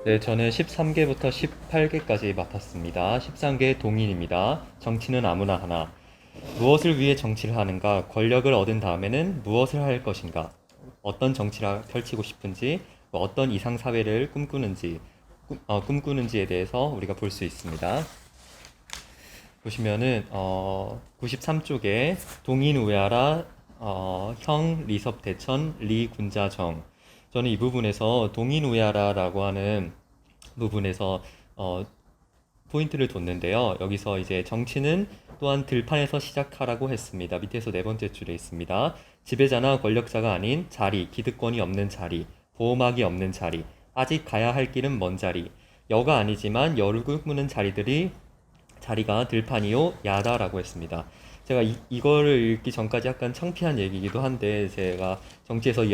네, 저는 13개부터 18개까지 맡았습니다. 13개 동인입니다. 정치는 아무나 하나. 무엇을 위해 정치를 하는가? 권력을 얻은 다음에는 무엇을 할 것인가? 어떤 정치를 펼치고 싶은지, 어떤 이상 사회를 꿈꾸는지에 대해서 우리가 볼 수 있습니다. 보시면은 93쪽에 동인 우야라 형 리섭 대천 리 군자정. 저는 이 부분에서 동인 우야라라고 하는 부분에서 어, 포인트를 뒀는데요. 여기서 이제 정치는 또한 들판에서 시작하라고 했습니다. 밑에서 네 번째 줄에 있습니다. 지배자나 권력자가 아닌 자리, 기득권이 없는 자리, 보호막이 없는 자리, 아직 가야 할 길은 먼 자리, 여가 아니지만 여를 꿈꾸는 자리가 들판이요 야다라고 했습니다. 제가 이거를 읽기 전까지 약간 창피한 얘기이기도 한데 제가 정치에서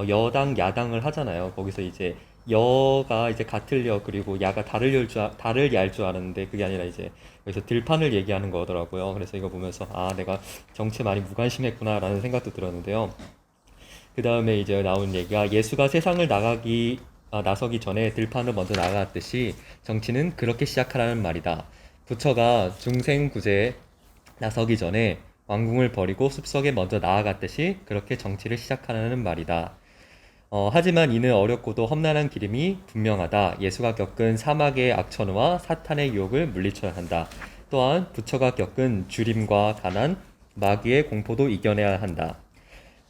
여당 야당을 하잖아요. 거기서 이제 여가 이제 같을 여 그리고 야가 다를 야일 줄 알았는데 그게 아니라 이제 여기서 들판을 얘기하는 거더라고요. 그래서 이거 보면서 아 내가 정치에 많이 무관심했구나라는 생각도 들었는데요. 그 다음에 이제 나온 얘기가 예수가 세상을 나서기 전에 들판을 먼저 나갔듯이 정치는 그렇게 시작하라는 말이다. 부처가 중생구제에 나서기 전에 왕궁을 버리고 숲속에 먼저 나아갔듯이 그렇게 정치를 시작하라는 말이다. 하지만 이는 어렵고도 험난한 길임이 분명하다. 예수가 겪은 사막의 악천후와 사탄의 유혹을 물리쳐야 한다. 또한 부처가 겪은 주림과 가난, 마귀의 공포도 이겨내야 한다.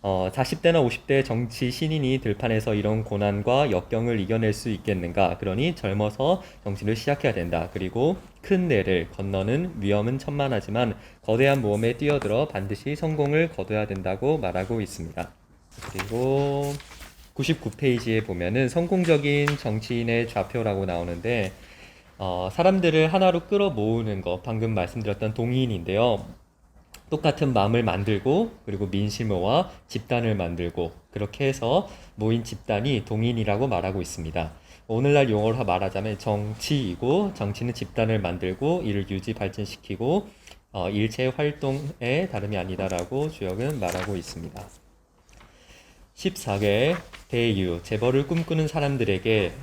40대나 50대 정치 신인이 들판에서 이런 고난과 역경을 이겨낼 수 있겠는가? 그러니 젊어서 정치를 시작해야 된다. 그리고 큰 내를 건너는 위험은 천만하지만 거대한 모험에 뛰어들어 반드시 성공을 거둬야 된다고 말하고 있습니다. 그리고 99페이지에 보면은 성공적인 정치인의 좌표라고 나오는데 사람들을 하나로 끌어모으는 거 방금 말씀드렸던 동인인데요. 똑같은 마음을 만들고 그리고 민심어와 집단을 만들고 그렇게 해서 모인 집단이 동인이라고 말하고 있습니다. 오늘날 용어로 말하자면 정치이고 정치는 집단을 만들고 이를 유지 발전시키고 일체 활동의 다름이 아니다라고 주역은 말하고 있습니다. 14개 대유 재벌을 꿈꾸는 사람들에게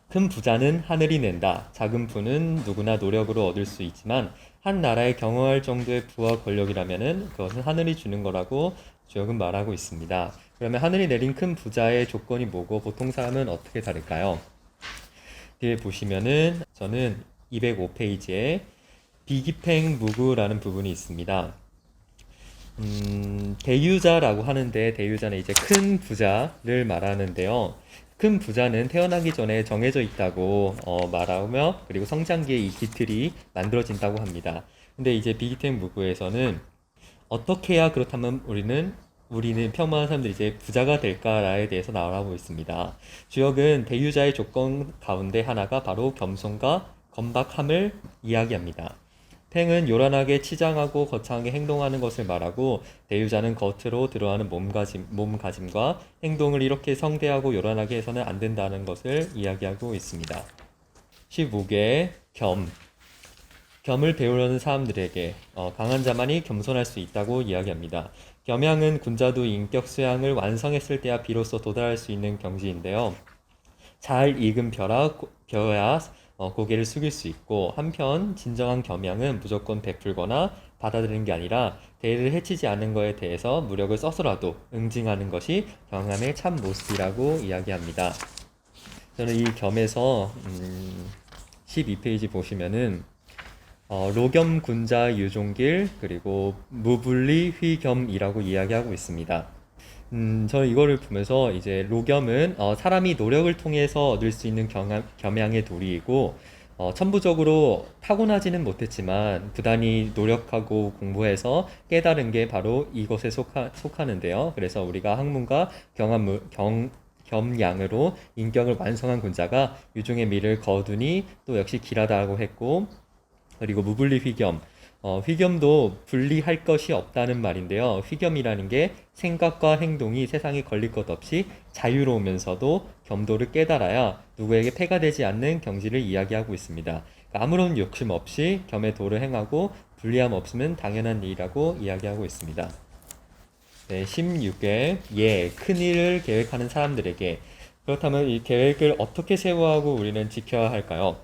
큰 부자는 하늘이 낸다. 작은 부는 누구나 노력으로 얻을 수 있지만 한 나라에 경영할 정도의 부와 권력이라면은 그것은 하늘이 주는 거라고 주역은 말하고 있습니다. 그러면 하늘이 내린 큰 부자의 조건이 뭐고 보통 사람은 어떻게 다를까요? 뒤에 보시면은 저는 205페이지에 비기팽 무구라는 부분이 있습니다. 대유자라고 하는데 대유자는 이제 큰 부자를 말하는데요. 큰 부자는 태어나기 전에 정해져 있다고 말하며 그리고 성장기에 이 기틀이 만들어진다고 합니다. 근데 이제 비기택 무구에서는 어떻게 해야 그렇다면 우리는 평범한 사람들이 이제 부자가 될까에 대해서 나오고 있습니다. 주역은 대유자의 조건 가운데 하나가 바로 겸손과 건박함을 이야기합니다. 팽은 요란하게 치장하고 거창하게 행동하는 것을 말하고 대유자는 겉으로 드러나는 몸가짐과 행동을 이렇게 성대하고 요란하게 해서는 안 된다는 것을 이야기하고 있습니다. 15개 겸을 배우려는 사람들에게 강한 자만이 겸손할 수 있다고 이야기합니다. 겸양은 군자도 인격 수양을 완성했을 때야 비로소 도달할 수 있는 경지인데요. 잘 익은 벼야 고개를 숙일 수 있고 한편 진정한 겸양은 무조건 베풀거나 받아들이는 게 아니라 대의를 해치지 않는 것에 대해서 무력을 써서라도 응징하는 것이 경함의 참 모습이라고 이야기합니다. 저는 이 겸에서 12페이지 보시면은 로겸 군자 유종길 그리고 무불리 휘겸이라고 이야기하고 있습니다. 저는 이거를 보면서 이제 로겸은 사람이 노력을 통해서 얻을 수 있는 겸양의 도리이고 천부적으로 타고나지는 못했지만 부단히 노력하고 공부해서 깨달은 게 바로 이것에 속하는데요. 그래서 우리가 학문과 겸양으로 인격을 완성한 군자가 유종의 미를 거두니 또 역시 길하다고 했고 그리고 무분리 휘겸 휘겸도 분리할 것이 없다는 말인데요. 휘겸이라는 게 생각과 행동이 세상에 걸릴 것 없이 자유로우면서도 겸도를 깨달아야 누구에게 폐가 되지 않는 경지를 이야기하고 있습니다. 그러니까 아무런 욕심 없이 겸의 도를 행하고 분리함 없으면 당연한 일이라고 이야기하고 있습니다. 네, 16개 큰 일을 계획하는 사람들에게 그렇다면 이 계획을 어떻게 세워하고 우리는 지켜야 할까요?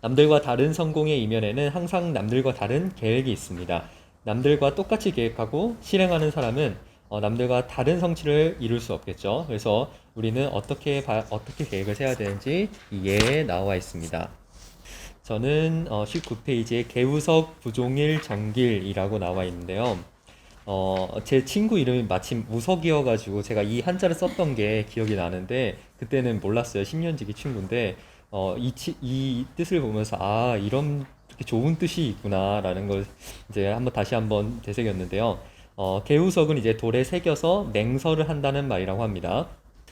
남들과 다른 성공의 이면에는 항상 남들과 다른 계획이 있습니다. 남들과 똑같이 계획하고 실행하는 사람은 남들과 다른 성취를 이룰 수 없겠죠. 그래서 우리는 어떻게 계획을 세워야 되는지 이 예에 나와 있습니다. 저는 19페이지에 개우석 부종일 정길이라고 나와 있는데요. 제 친구 이름이 마침 우석이어가지고 제가 이 한자를 썼던 게 기억이 나는데 그때는 몰랐어요. 10년지기 친구인데 이 뜻을 보면서 이런 이렇게 좋은 뜻이 있구나라는 걸 이제 다시 한번 되새겼는데요. 개우석은 이제 돌에 새겨서 맹설을 한다는 말이라고 합니다.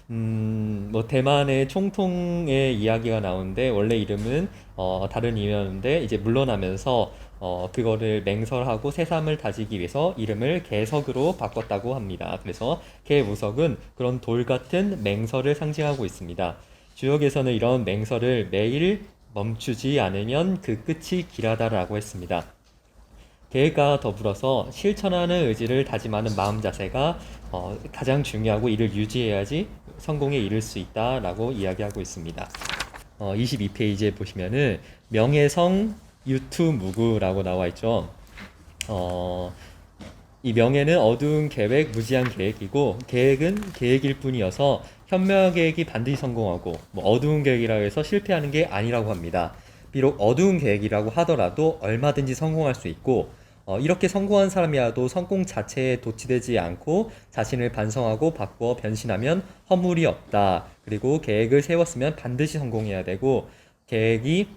뭐 대만의 총통의 이야기가 나오는데 원래 이름은 다른 이름이었는데 이제 물러나면서 그거를 맹설하고 새삼을 다지기 위해서 이름을 개석으로 바꿨다고 합니다. 그래서 개우석은 그런 돌 같은 맹설을 상징하고 있습니다. 주역에서는 이런 맹설을 매일 멈추지 않으면 그 끝이 길하다라고 했습니다. 계획과 더불어서 실천하는 의지를 다짐하는 마음 자세가 가장 중요하고 이를 유지해야지 성공에 이를 수 있다라고 이야기하고 있습니다. 22페이지에 보시면은 명예성 유투무구라고 나와 있죠. 이 명예는 어두운 계획, 무지한 계획이고 계획은 계획일 뿐이어서 현명 계획이 반드시 성공하고 어두운 계획이라고 해서 실패하는 게 아니라고 합니다. 비록 어두운 계획이라고 하더라도 얼마든지 성공할 수 있고 이렇게 성공한 사람이라도 성공 자체에 도취되지 않고 자신을 반성하고 바꾸어 변신하면 허물이 없다. 그리고 계획을 세웠으면 반드시 성공해야 되고 계획이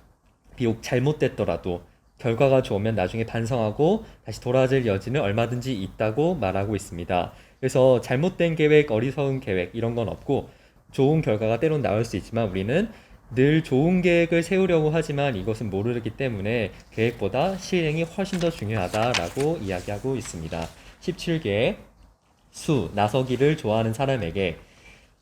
비록 잘못됐더라도 결과가 좋으면 나중에 반성하고 다시 돌아질 여지는 얼마든지 있다고 말하고 있습니다. 그래서 잘못된 계획, 어리석은 계획 이런 건 없고 좋은 결과가 때론 나올 수 있지만 우리는 늘 좋은 계획을 세우려고 하지만 이것은 모르기 때문에 계획보다 실행이 훨씬 더 중요하다라고 이야기하고 있습니다. 17개 나서기를 좋아하는 사람에게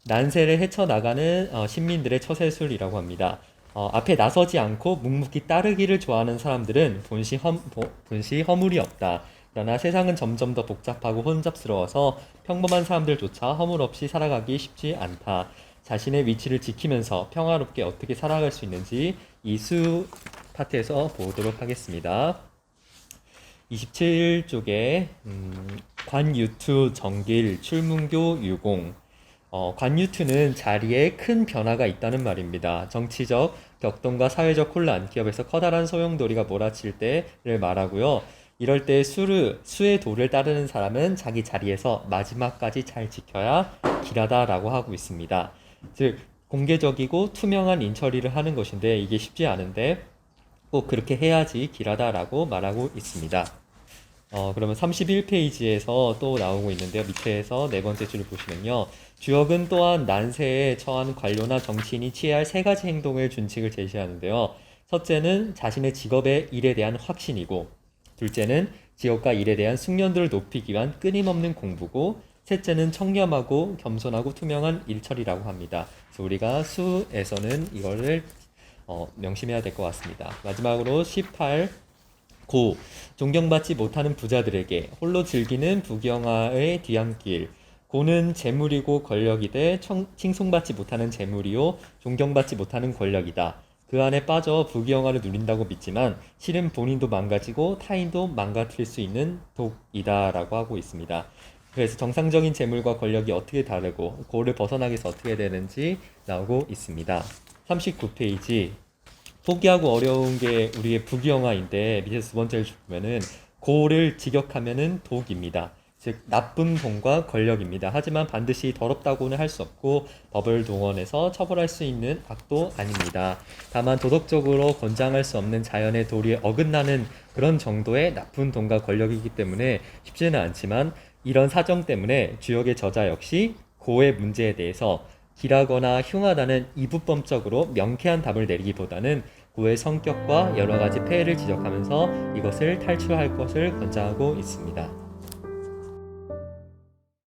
난세를 헤쳐나가는 신민들의 처세술이라고 합니다. 앞에 나서지 않고 묵묵히 따르기를 좋아하는 사람들은 본시 허물이 없다. 그러나 세상은 점점 더 복잡하고 혼잡스러워서 평범한 사람들조차 허물 없이 살아가기 쉽지 않다. 자신의 위치를 지키면서 평화롭게 어떻게 살아갈 수 있는지 이 수 파트에서 보도록 하겠습니다. 27쪽에 관유투 정길 출문교 유공 관유투는 자리에 큰 변화가 있다는 말입니다. 정치적 격동과 사회적 혼란, 기업에서 커다란 소용돌이가 몰아칠 때를 말하고요. 이럴 때 수의 도를 따르는 사람은 자기 자리에서 마지막까지 잘 지켜야 길하다라고 하고 있습니다. 즉 공개적이고 투명한 인처리를 하는 것인데 이게 쉽지 않은데 꼭 그렇게 해야지 길하다라고 말하고 있습니다. 그러면 31페이지에서 또 나오고 있는데요. 밑에서 네 번째 줄을 보시면요. 주역은 또한 난세에 처한 관료나 정치인이 취해야 할 세 가지 행동의 준칙을 제시하는데요. 첫째는 자신의 직업의 일에 대한 확신이고 둘째는 직업과 일에 대한 숙련도를 높이기 위한 끊임없는 공부고 셋째는 청렴하고 겸손하고 투명한 일처리라고 합니다. 그래서 우리가 수에서는 이거를 명심해야 될 것 같습니다. 마지막으로 18 존경받지 못하는 부자들에게 홀로 즐기는 부경화의 뒤안길 고는 재물이고 권력이되 칭송받지 못하는 재물이요 존경받지 못하는 권력이다. 그 안에 빠져 부귀영화를 누린다고 믿지만 실은 본인도 망가지고 타인도 망가뜨릴 수 있는 독이다 라고 하고 있습니다. 그래서 정상적인 재물과 권력이 어떻게 다르고 그거를 벗어나기 위해서 어떻게 되는지 나오고 있습니다. 39페이지 포기하고 어려운 게 우리의 부귀영화인데 밑에서 두 번째를 보면은 고를 직역하면은 독입니다. 즉 나쁜 돈과 권력입니다. 하지만 반드시 더럽다고는 할 수 없고 법을 동원해서 처벌할 수 있는 악도 아닙니다. 다만 도덕적으로 권장할 수 없는 자연의 도리에 어긋나는 그런 정도의 나쁜 돈과 권력이기 때문에 쉽지는 않지만 이런 사정 때문에 주역의 저자 역시 고의 문제에 대해서 길하거나 흉하다는 이분법적으로 명쾌한 답을 내리기보다는 고의 성격과 여러 가지 폐해를 지적하면서 이것을 탈출할 것을 권장하고 있습니다.